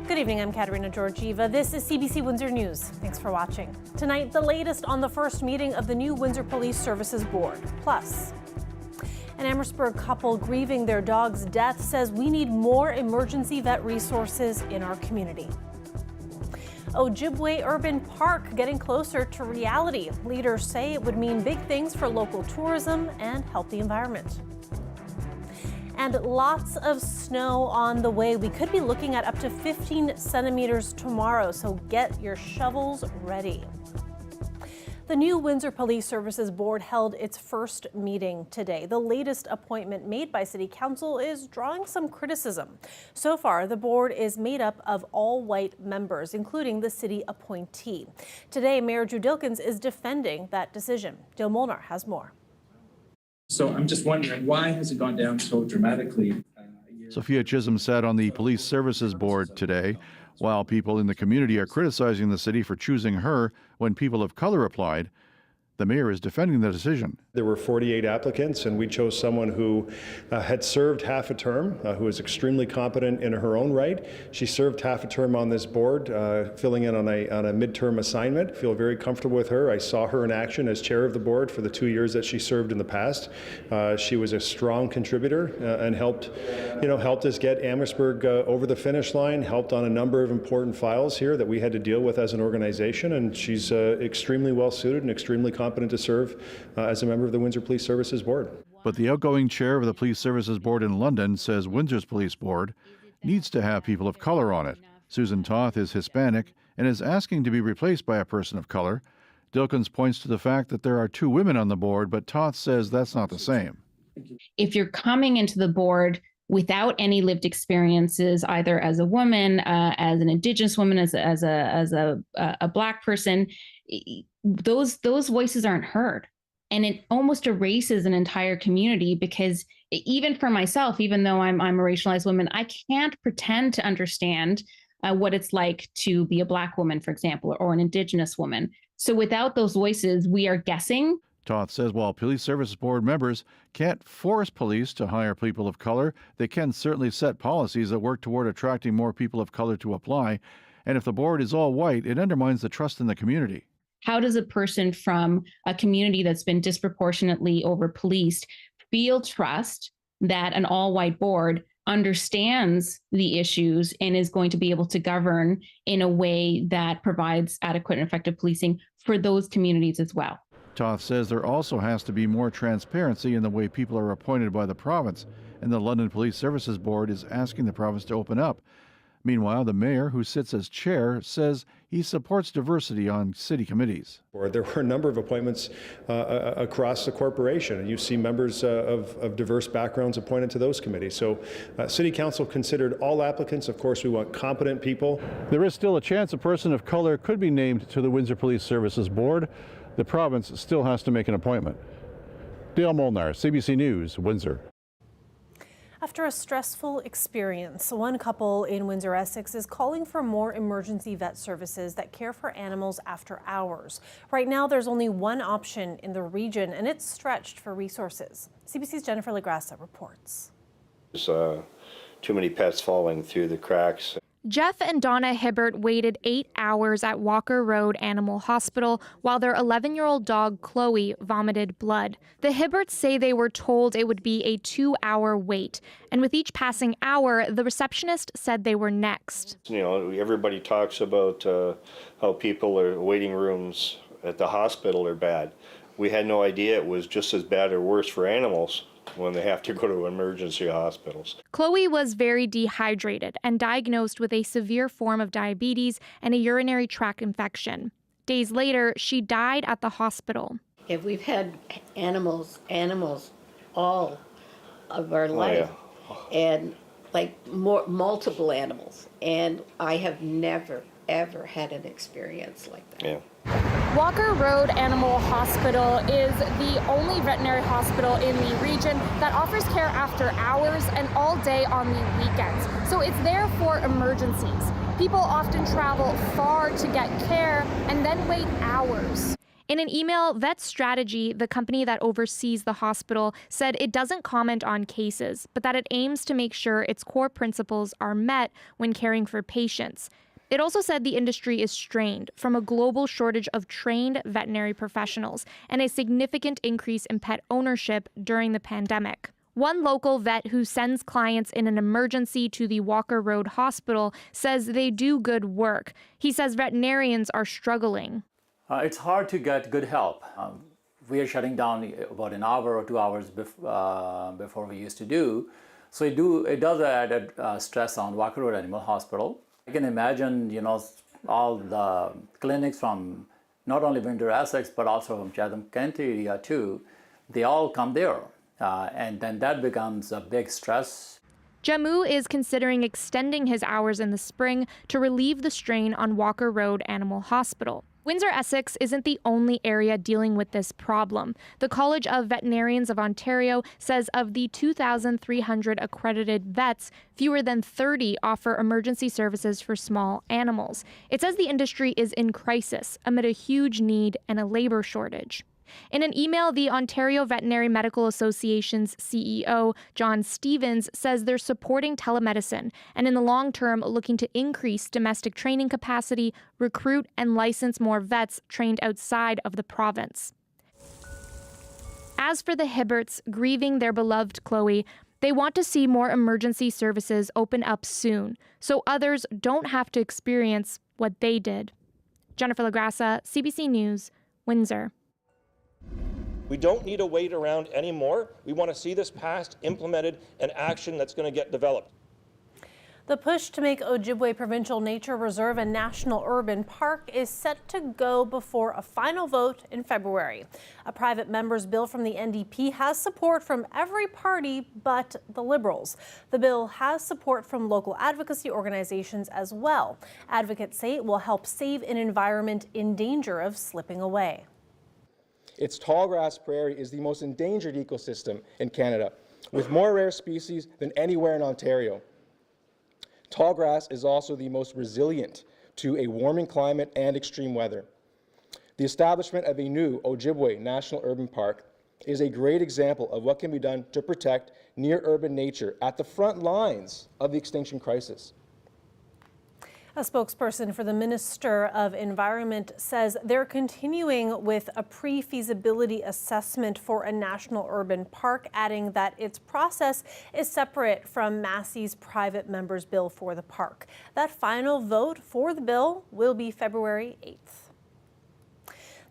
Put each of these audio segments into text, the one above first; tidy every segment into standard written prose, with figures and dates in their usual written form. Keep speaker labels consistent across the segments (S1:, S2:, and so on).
S1: Good evening, I'm Katerina Georgieva. This is CBC Windsor News. Thanks for watching. Tonight, the latest on the first meeting of the new Windsor Police Services Board. Plus, an Amherstburg couple grieving their dog's death says we need more emergency vet resources in our community. Ojibwe Urban Park getting closer to reality. Leaders say it would mean big things for local tourism and help the environment. And lots of snow on the way. We could be looking at up to 15 centimeters tomorrow, so get your shovels ready. The new Windsor Police Services Board held its first meeting today. The latest appointment made by City Council is drawing some criticism. So far, the board is made up of all-white members, including the city appointee. Today, Mayor Drew Dilkens is defending that decision. Dale Molnar has more.
S2: So I'm just wondering, why has it gone down so dramatically?
S3: Sophia Chisholm sat on the Police Services Board today. While people in the community are criticizing the city for choosing her when people of color applied, the mayor is defending the decision.
S4: There were 48 applicants, and we chose someone who had served half a term, who is extremely competent in her own right. She served half a term on this board, filling in on a midterm assignment. Feel very comfortable with her. I saw her in action as chair of the board for the 2 years that she served in the past. She was a strong contributor and helped us get Amherstburg over the finish line, helped on a number of important files here that we had to deal with as an organization, and she's extremely well suited and extremely competent to serve as a member of the Windsor Police Services Board.
S3: But the outgoing chair of the Police Services Board in London says Windsor's police board needs to have people of color on it. Susan Toth is Hispanic and is asking to be replaced by a person of color. Dilkens points to the fact that there are 2 women on the board, but Toth says that's not the same.
S5: If you're coming into the board without any lived experiences, either as a woman, as an Indigenous woman, as a Black person, those voices aren't heard. And it almost erases an entire community, because even for myself, even though I'm a racialized woman, I can't pretend to understand what it's like to be a Black woman, for example, or an Indigenous woman. So without those voices, we are guessing.
S3: Toth says while Police Services Board members can't force police to hire people of color, they can certainly set policies that work toward attracting more people of color to apply. And if the board is all white, it undermines the trust in the community.
S5: How does a person from a community that's been disproportionately over-policed feel trust that an all-white board understands the issues and is going to be able to govern in a way that provides adequate and effective policing for those communities as well?
S3: Toth says there also has to be more transparency in the way people are appointed by the province, and the London Police Services Board is asking the province to open up. Meanwhile, the mayor, who sits as chair, says he supports diversity on city committees.
S4: There were a number of appointments across the corporation, and you see members of diverse backgrounds appointed to those committees. So City Council considered all applicants. Of course, we want competent people.
S3: There is still a chance a person of color could be named to the Windsor Police Services Board. The province still has to make an appointment. Dale Molnar, CBC News, Windsor.
S1: After a stressful experience, one couple in Windsor, Essex is calling for more emergency vet services that care for animals after hours. Right now, there's only one option in the region, and it's stretched for resources. CBC's Jennifer Lagrassa reports.
S6: There's too many pets falling through the cracks.
S7: Jeff and Donna Hibbert waited 8 hours at Walker Road Animal Hospital while their 11-year-old dog Chloe vomited blood. The Hibberts say they were told it would be a 2-hour wait, and with each passing hour, the receptionist said they were next.
S6: You know, everybody talks about how waiting rooms at the hospital are bad. We had no idea it was just as bad or worse for animals when they have to go to emergency hospitals.
S7: Chloe was very dehydrated and diagnosed with a severe form of diabetes and a urinary tract infection. Days later, she died at the hospital.
S8: Yeah, we've had animals all of our life, and like multiple animals, and I have never, ever had an experience like that.
S6: Yeah.
S7: Walker Road Animal Hospital is the only veterinary hospital in the region that offers care after hours and all day on the weekends. So it's there for emergencies. People often travel far to get care and then wait hours. In an email, Vet Strategy, the company that oversees the hospital, said it doesn't comment on cases, but that it aims to make sure its core principles are met when caring for patients. It also said the industry is strained from a global shortage of trained veterinary professionals and a significant increase in pet ownership during the pandemic. One local vet who sends clients in an emergency to the Walker Road Hospital says they do good work. He says veterinarians are struggling.
S9: It's hard to get good help. We are shutting down about an hour or 2 hours before we used to do. So it does add stress on Walker Road Animal Hospital. I can imagine, all the clinics from not only Windsor, Essex, but also from Chatham County area too, they all come there. And then that becomes a big stress.
S7: Jamu is considering extending his hours in the spring to relieve the strain on Walker Road Animal Hospital. Windsor, Essex isn't the only area dealing with this problem. The College of Veterinarians of Ontario says of the 2,300 accredited vets, fewer than 30 offer emergency services for small animals. It says the industry is in crisis amid a huge need and a labor shortage. In an email, the Ontario Veterinary Medical Association's CEO, John Stevens, says they're supporting telemedicine and in the long term looking to increase domestic training capacity, recruit and license more vets trained outside of the province. As for the Hibberts grieving their beloved Chloe, they want to see more emergency services open up soon so others don't have to experience what they did. Jennifer LaGrassa, CBC News, Windsor.
S10: We don't need to wait around anymore. We want to see this passed, implemented, and action that's going to get developed.
S1: The push to make Ojibwe Provincial Nature Reserve a national urban park is set to go before a final vote in February. A private member's bill from the NDP has support from every party but the Liberals. The bill has support from local advocacy organizations as well. Advocates say it will help save an environment in danger of slipping away.
S10: Its tallgrass prairie is the most endangered ecosystem in Canada, with more rare species than anywhere in Ontario. Tallgrass is also the most resilient to a warming climate and extreme weather. The establishment of a new Ojibwe National Urban Park is a great example of what can be done to protect near-urban nature at the front lines of the extinction crisis.
S1: A spokesperson for the Minister of Environment says they're continuing with a pre-feasibility assessment for a national urban park, adding that its process is separate from Massey's private member's bill for the park. That final vote for the bill will be February 8th.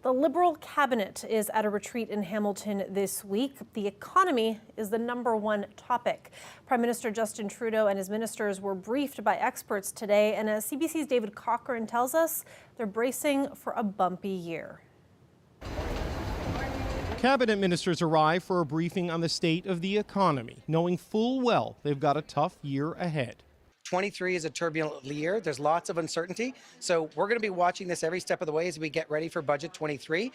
S1: The Liberal cabinet is at a retreat in Hamilton this week. The economy is the #1 topic. Prime Minister Justin Trudeau and his ministers were briefed by experts today, and as CBC's David Cochran tells us, they're bracing for a bumpy year.
S11: Cabinet ministers arrive for a briefing on the state of the economy, knowing full well they've got a tough year ahead.
S12: 23 is a turbulent year. There's lots of uncertainty. So we're going to be watching this every step of the way as we get ready for Budget 23.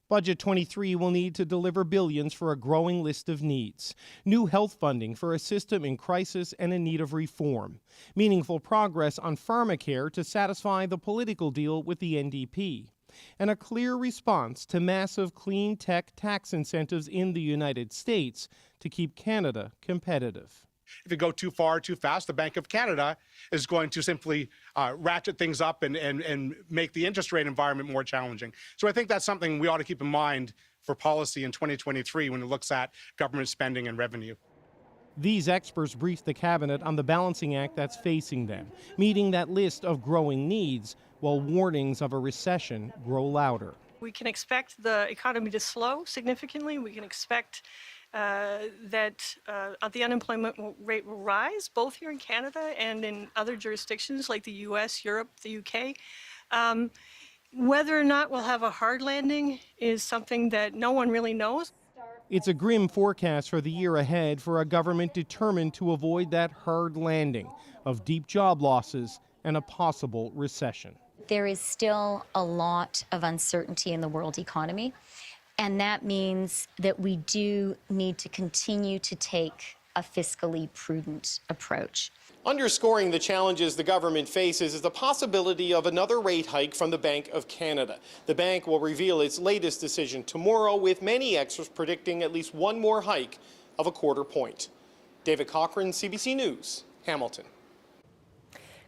S11: Budget 23 will need to deliver billions for a growing list of needs. New health funding for a system in crisis and in need of reform. Meaningful progress on pharmacare to satisfy the political deal with the NDP. And a clear response to massive clean tech tax incentives in the United States to keep Canada competitive.
S13: If you go too far, too fast, the Bank of Canada is going to simply ratchet things up and make the interest rate environment more challenging. So I think that's something we ought to keep in mind for policy in 2023 when it looks at government spending and revenue.
S11: These experts briefed the cabinet on the balancing act that's facing them, meeting that list of growing needs while warnings of a recession grow louder.
S14: We can expect the economy to slow significantly. We can expect that the unemployment rate will rise, both here in Canada and in other jurisdictions like the US, Europe, the UK. Whether or not we'll have a hard landing is something that no one really knows.
S11: It's a grim forecast for the year ahead for a government determined to avoid that hard landing of deep job losses and a possible recession.
S15: There is still a lot of uncertainty in the world economy. And that means that we do need to continue to take a fiscally prudent approach.
S16: Underscoring the challenges the government faces is the possibility of another rate hike from the Bank of Canada. The bank will reveal its latest decision tomorrow, with many experts predicting at least one more hike of a quarter point. David Cochrane, CBC News, Hamilton.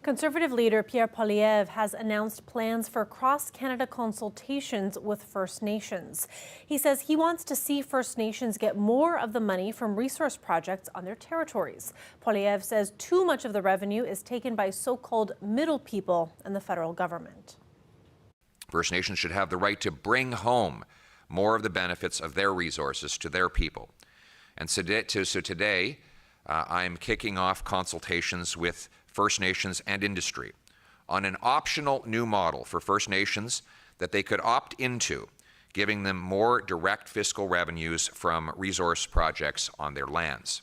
S1: Conservative leader Pierre Poilievre has announced plans for cross-Canada consultations with First Nations. He says he wants to see First Nations get more of the money from resource projects on their territories. Poilievre says too much of the revenue is taken by so-called middle people and the federal government.
S17: First Nations should have the right to bring home more of the benefits of their resources to their people. And so today, I'm kicking off consultations with First Nations and industry on an optional new model for First Nations that they could opt into, giving them more direct fiscal revenues from resource projects on their lands.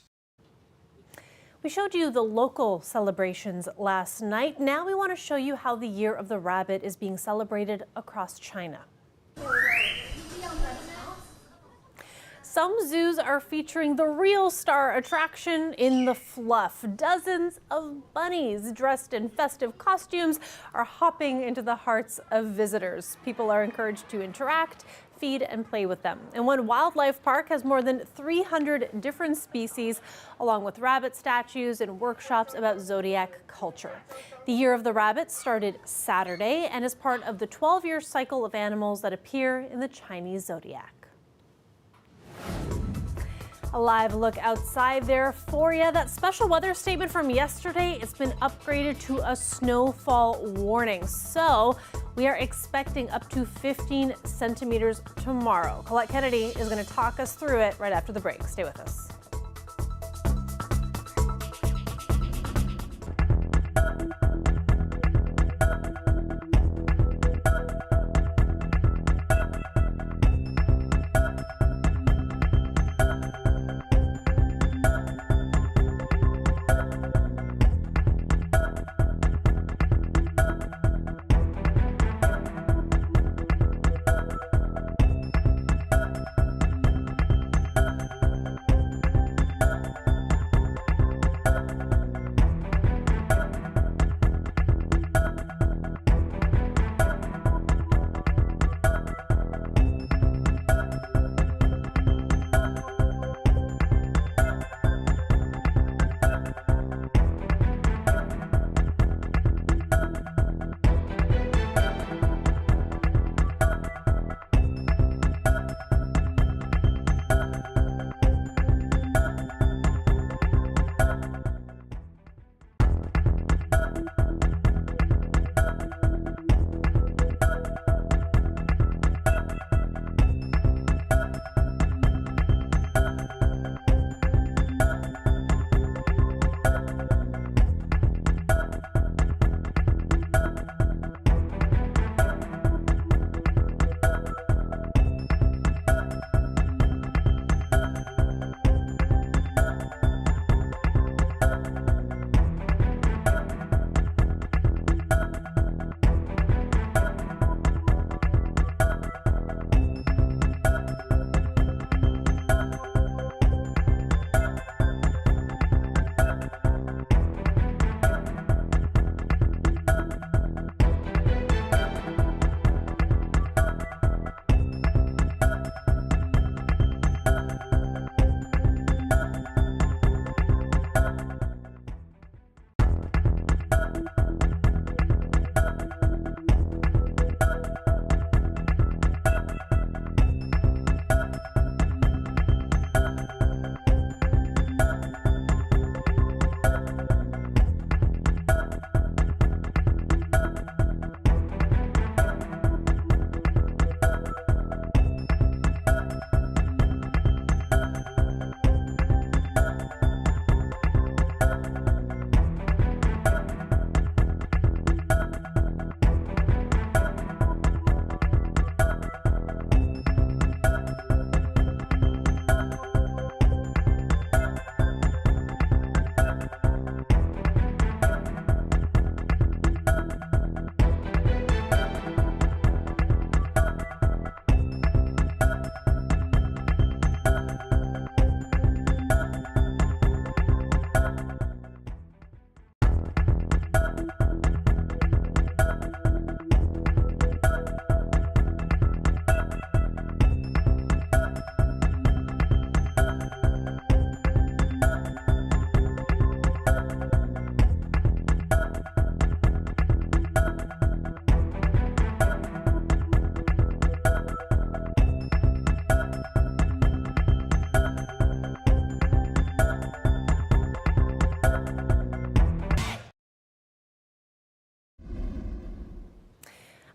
S1: We showed you the local celebrations last night. Now we want to show you how the Year of the Rabbit is being celebrated across China. Some zoos are featuring the real star attraction in the fluff. Dozens of bunnies dressed in festive costumes are hopping into the hearts of visitors. People are encouraged to interact, feed, and play with them. And one wildlife park has more than 300 different species, along with rabbit statues and workshops about zodiac culture. The Year of the Rabbit started Saturday and is part of the 12-year cycle of animals that appear in the Chinese zodiac. A live look outside there for you. That special weather statement from yesterday, it's been upgraded to a snowfall warning. So we are expecting up to 15 centimeters tomorrow. Colette Kennedy is going to talk us through it right after the break. Stay with us.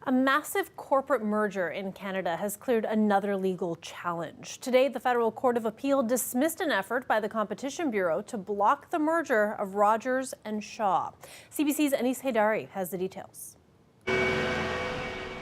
S1: A massive corporate merger in Canada has cleared another legal challenge. Today, the Federal Court of Appeal dismissed an effort by the Competition Bureau to block the merger of Rogers and Shaw. CBC's Anis Haidari has the details.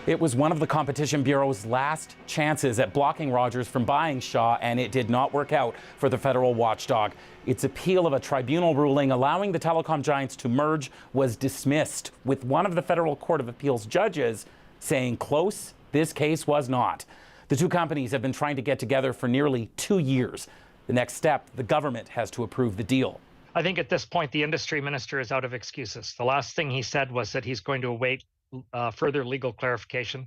S18: It was one of the Competition Bureau's last chances at blocking Rogers from buying Shaw, and it did not work out for the federal watchdog. Its appeal of a tribunal ruling allowing the telecom giants to merge was dismissed, with one of the Federal Court of Appeal's judges saying close, this case was not. The two companies have been trying to get together for nearly 2 years. The next step, the government has to approve the deal.
S19: I think at this point, the industry minister is out of excuses. The last thing he said was that he's going to await further legal clarification,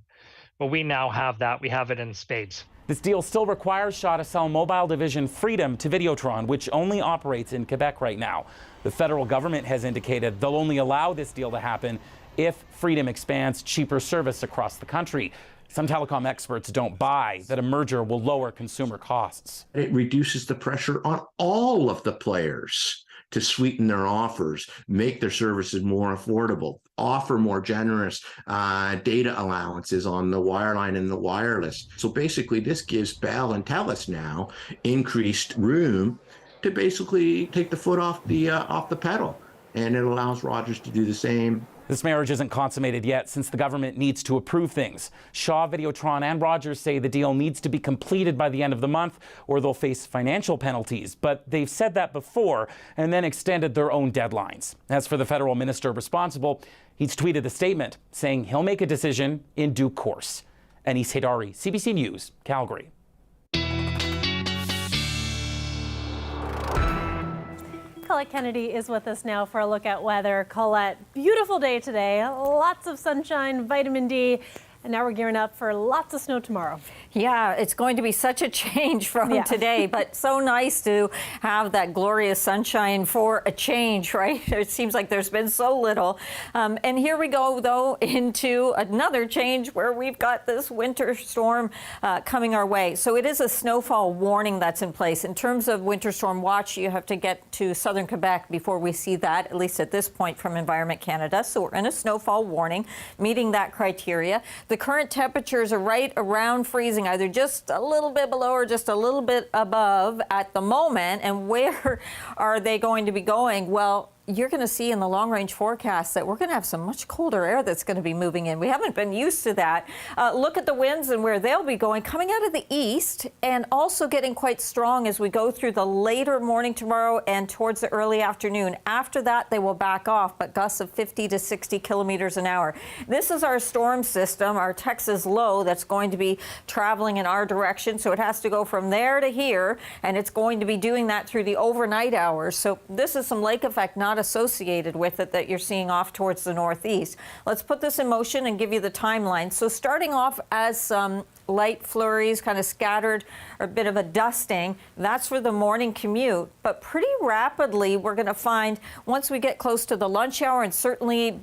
S19: but we now have that. We have it in spades.
S18: This deal still requires Shaw to sell mobile division Freedom to Videotron, which only operates in Quebec right now. The federal government has indicated they'll only allow this deal to happen if Freedom expands cheaper service across the country. Some telecom experts don't buy that a merger will lower consumer costs.
S20: It reduces the pressure on all of the players to sweeten their offers, make their services more affordable, offer more generous data allowances on the wireline and the wireless. So basically, this gives Bell and TELUS now increased room to basically take the foot off the pedal, and it allows Rogers to do the same.
S18: This marriage isn't consummated yet since the government needs to approve things. Shaw, Videotron, and Rogers say the deal needs to be completed by the end of the month or they'll face financial penalties. But they've said that before and then extended their own deadlines. As for the federal minister responsible, he's tweeted a statement saying he'll make a decision in due course. Anis Haidari, CBC News, Calgary.
S1: Colette Kennedy is with us now for a look at weather. Colette, beautiful day today, lots of sunshine, vitamin D, and now we're gearing up for lots of snow tomorrow.
S21: Yeah, it's going to be such a change from today, but so nice to have that glorious sunshine for a change, right? It seems like there's been so little. And here we go, though, into another change where we've got this winter storm coming our way. So it is a snowfall warning that's in place. In terms of winter storm watch, you have to get to southern Quebec before we see that, at least at this point from Environment Canada. So we're in a snowfall warning, meeting that criteria. The current temperatures are right around freezing, either just a little bit below or just a little bit above at the moment. And where are they going to be going? Well, you're going to see in the long-range forecast that we're going to have some much colder air that's going to be moving in. We haven't been used to that. Look at the winds and where they'll be going, coming out of the east and also getting quite strong as we go through the later morning tomorrow and towards the early afternoon. After that, they will back off, but gusts of 50 to 60 kilometers an hour. This is our storm system, our Texas low that's going to be traveling in our direction. So it has to go from there to here, and it's going to be doing that through the overnight hours. So this is some lake effect, not associated with it, that you're seeing off towards the northeast. Let's put this in motion and give you the timeline. So starting off as some light flurries, kind of scattered, or a bit of a dusting, that's for the morning commute. But pretty rapidly, we're going to find once we get close to the lunch hour and certainly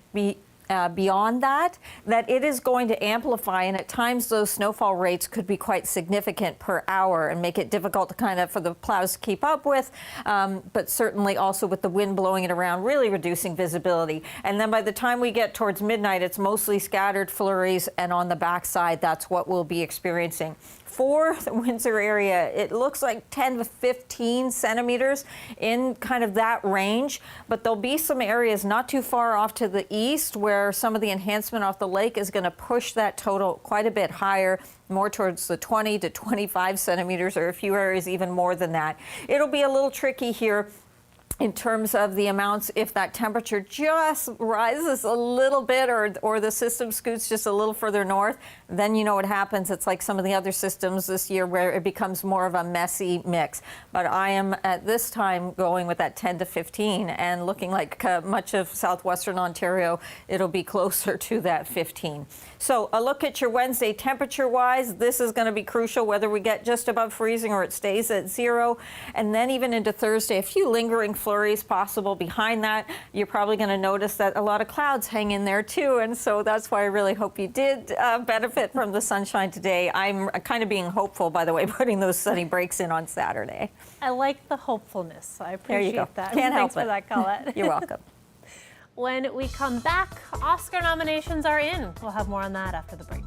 S21: beyond that it is going to amplify, and at times those snowfall rates could be quite significant per hour and make it difficult to kind of for the plows to keep up with, but certainly also with the wind blowing it around, really reducing visibility. And then by the time we get towards midnight, it's mostly scattered flurries, and on the backside, that's what we'll be experiencing. For the Windsor area, it looks like 10 to 15 centimeters in kind of that range, but there'll be some areas not too far off to the east where some of the enhancement off the lake is going to push that total quite a bit higher, more towards the 20 to 25 centimeters, or a few areas even more than that. It'll be a little tricky here in terms of the amounts. If that temperature just rises a little bit or the system scoots just a little further north, then you know what happens. It's like some of the other systems this year where it becomes more of a messy mix. But I am at this time going with that 10 to 15 and looking like much of southwestern Ontario, it'll be closer to that 15. So a look at your Wednesday temperature-wise. This is going to be crucial, whether we get just above freezing or it stays at zero. And then even into Thursday, a few lingering flurries possible behind that. You're probably going to notice that a lot of clouds hang in there too. And so that's why I really hope you did benefit from the sunshine today. I'm kind of being hopeful, by the way, putting those sunny breaks in on Saturday.
S1: I like the hopefulness. I appreciate that.
S21: Can't help it.
S1: Thanks for that, Colette.
S21: You're welcome.
S1: When we come back, Oscar nominations are in. We'll have more on that after the break.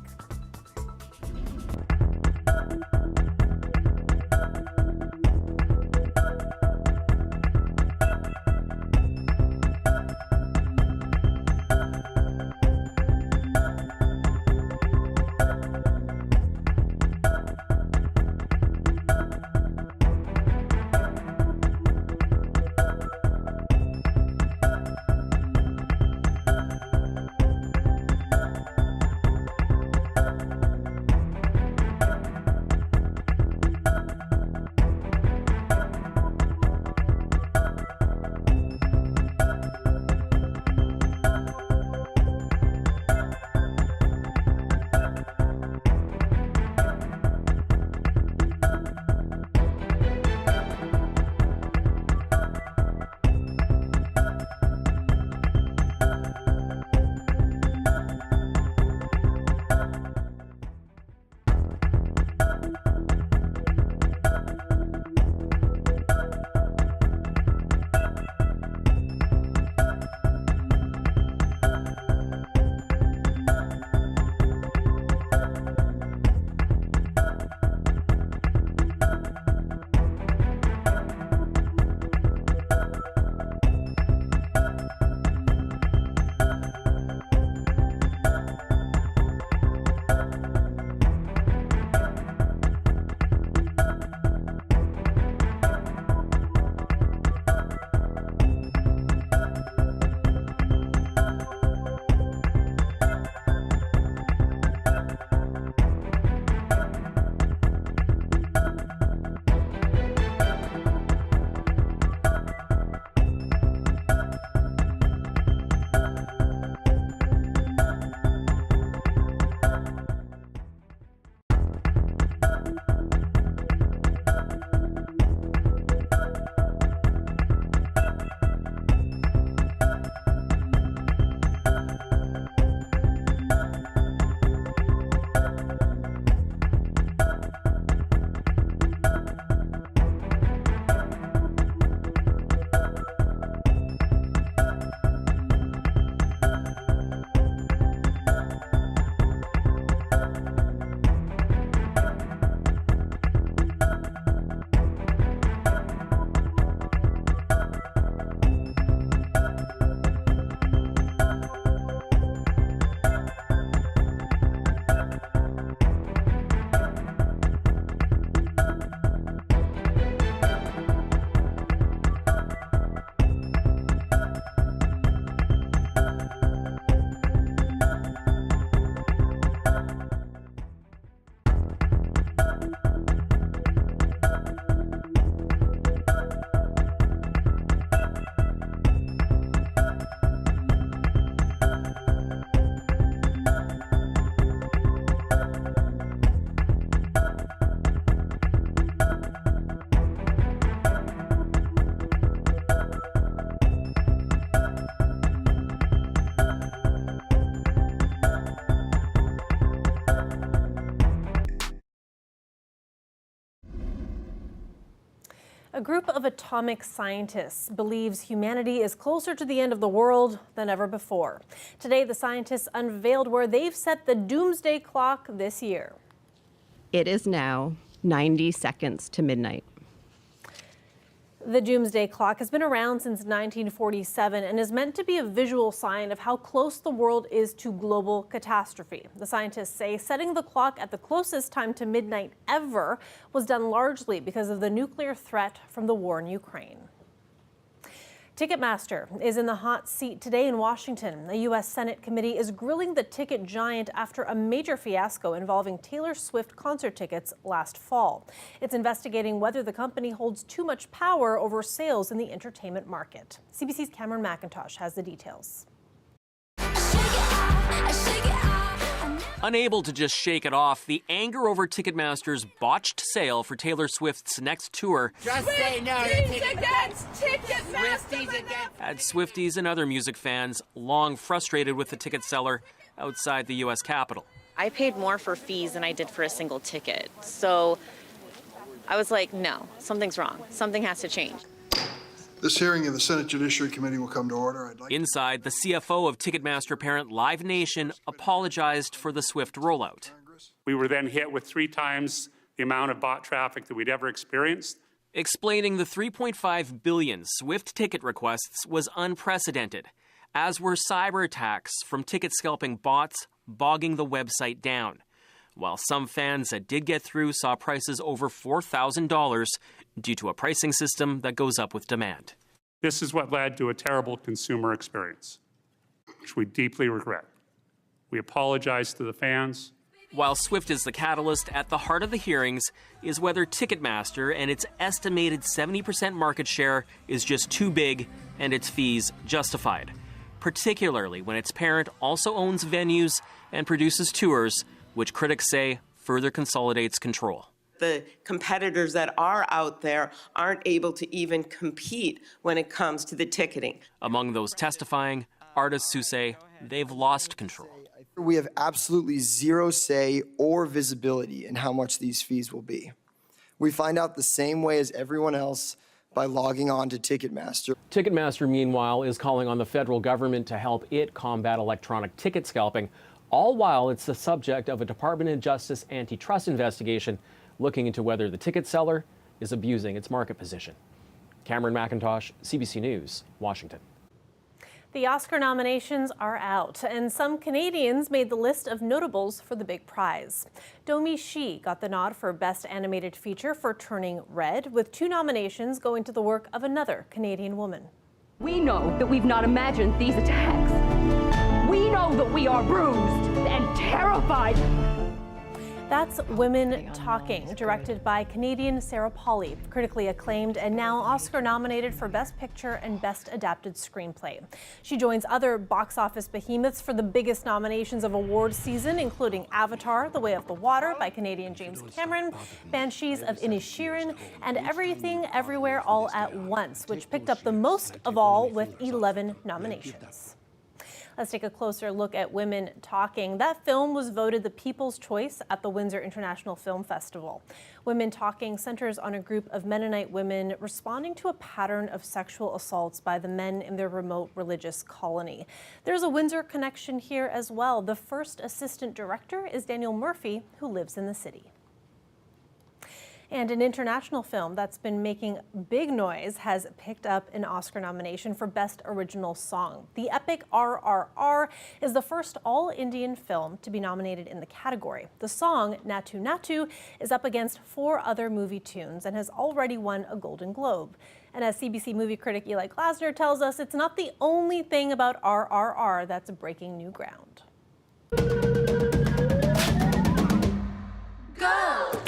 S1: A group of atomic scientists believes humanity is closer to the end of the world than ever before. Today, the scientists unveiled where they've set the doomsday clock this year.
S2: It is now 90 seconds to midnight.
S1: The doomsday clock has been around since 1947 and is meant to be a visual sign of how close the world is to global catastrophe. The scientists say setting the clock at the closest time to midnight ever was done largely because of the nuclear threat from the war in Ukraine. Ticketmaster is in the hot seat today in Washington. A U.S. Senate committee is grilling the ticket giant after a major fiasco involving Taylor Swift concert tickets last fall. It's investigating whether the company holds too much power over sales in the entertainment market. CBC's Cameron McIntosh has the details.
S22: Unable to just shake it off, the anger over Ticketmaster's botched sale for Taylor Swift's next tour
S23: just say no to Ticketmaster
S22: had Swifties and other music fans long frustrated with the ticket seller outside the U.S. Capitol.
S24: I paid more for fees than I did for a single ticket. So I was like, no, something's wrong. Something has to change.
S3: This hearing of the Senate Judiciary Committee will come to order.
S22: Inside, the CFO of Ticketmaster parent Live Nation apologized for the swift rollout.
S4: We were then hit with 3 times the amount of bot traffic that we'd ever experienced.
S22: Explaining the 3.5 billion Swift ticket requests was unprecedented, as were cyber attacks from ticket scalping bots bogging the website down. While some fans that did get through saw prices over $4,000 due to a pricing system that goes up with demand.
S4: This is what led to a terrible consumer experience, which we deeply regret. We apologize to the fans.
S22: While Swift is the catalyst, at the heart of the hearings is whether Ticketmaster and its estimated 70% market share is just too big and its fees justified, particularly when its parent also owns venues and produces tours, which critics say further consolidates control.
S5: The competitors that are out there aren't able to even compete when it comes to the ticketing.
S22: Among those testifying, artists who say they've lost control.
S23: We have absolutely zero say or visibility in how much these fees will be. We find out the same way as everyone else by logging on to Ticketmaster.
S25: Ticketmaster, meanwhile, is calling on the federal government to help it combat electronic ticket scalping, all while it's the subject of a Department of Justice antitrust investigation looking into whether the ticket seller is abusing its market position. Cameron McIntosh, CBC News, Washington.
S1: The Oscar nominations are out, and some Canadians made the list of notables for the big prize. Domi Shi got the nod for Best Animated Feature for Turning Red, with 2 nominations going to the work of another Canadian woman.
S26: We know that we've not imagined these attacks. We know that we are bruised and terrified.
S1: That's Women Talking, directed by Canadian Sarah Polley, critically acclaimed and now Oscar nominated for Best Picture and Best Adapted Screenplay. She joins other box office behemoths for the biggest nominations of awards season, including Avatar: The Way of the Water by Canadian James Cameron, Banshees of Inisherin, and Everything Everywhere All at Once, which picked up the most of all with 11 nominations. Let's take a closer look at Women Talking. That film was voted the People's Choice at the Windsor International Film Festival. Women Talking centers on a group of Mennonite women responding to a pattern of sexual assaults by the men in their remote religious colony. There's a Windsor connection here as well. The first assistant director is Daniel Murphy, who lives in the city. And an international film that's been making big noise has picked up an Oscar nomination for Best Original Song. The epic RRR is the first all-Indian film to be nominated in the category. The song, Natu Natu, is up against 4 other movie tunes and has already won a Golden Globe. And as CBC movie critic Eli Glasner tells us, it's not the only thing about RRR that's breaking new ground.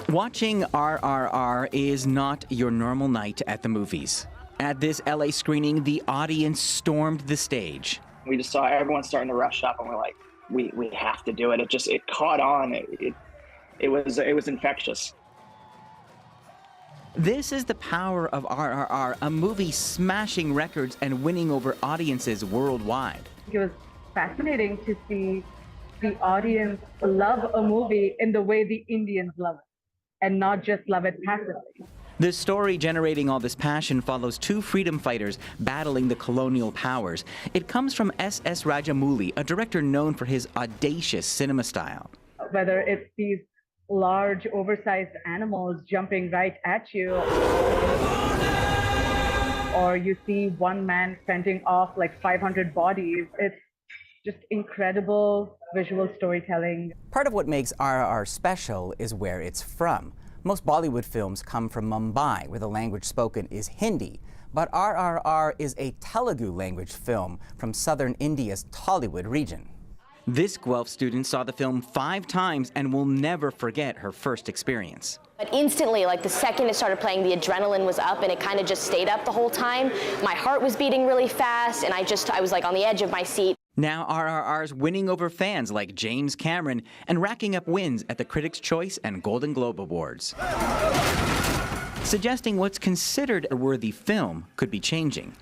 S27: Watching RRR is not your normal night at the movies. At this LA screening, the audience stormed the stage.
S28: We just saw everyone starting to rush up, and we're like, we have to do it. It caught on. It was infectious.
S27: This is the power of RRR, a movie smashing records and winning over audiences worldwide.
S29: It was fascinating to see the audience love a movie in the way the Indians love it, and not just love it passively.
S27: The story generating all this passion follows 2 freedom fighters battling the colonial powers. It comes from S.S. Rajamouli, a director known for his audacious cinema style.
S29: Whether it's these large, oversized animals jumping right at you, or you see one man fending off like 500 bodies, it's just incredible visual storytelling.
S30: Part of what makes RRR special is where it's from. Most Bollywood films come from Mumbai, where the language spoken is Hindi. But RRR is a Telugu language film from southern India's Tollywood region.
S27: This Guelph student saw the film 5 times and will never forget her first experience.
S31: But instantly, like the second it started playing, the adrenaline was up and it kind of just stayed up the whole time. My heart was beating really fast and I was like on the edge of my seat.
S27: Now RRR's winning over fans like James Cameron and racking up wins at the Critics' Choice and Golden Globe Awards. Suggesting what's considered a worthy film could be changing.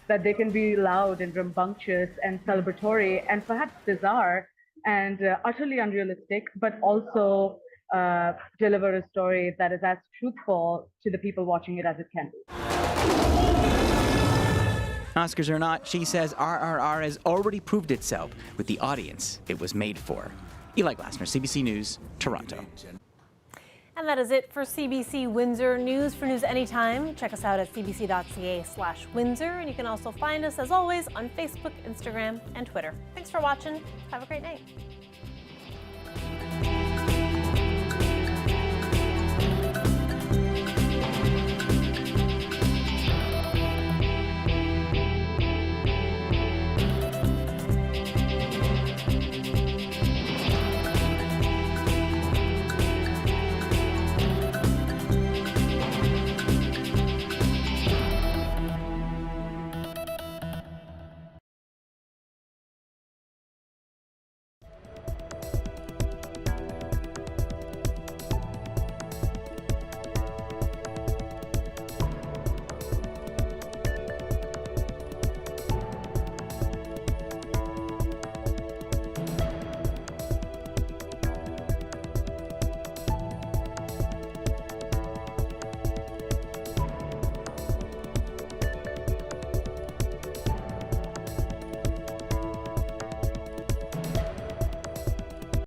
S29: That they can be loud and rambunctious and celebratory and perhaps bizarre and utterly unrealistic, but also deliver a story that is as truthful to the people watching it as it can be.
S27: Oscars or not, she says RRR has already proved itself with the audience it was made for. Eli Glassner, CBC News, Toronto.
S1: And that is it for CBC Windsor News. For news anytime, check us out at cbc.ca/Windsor. And you can also find us, as always, on Facebook, Instagram, and Twitter. Thanks for watching. Have a great night.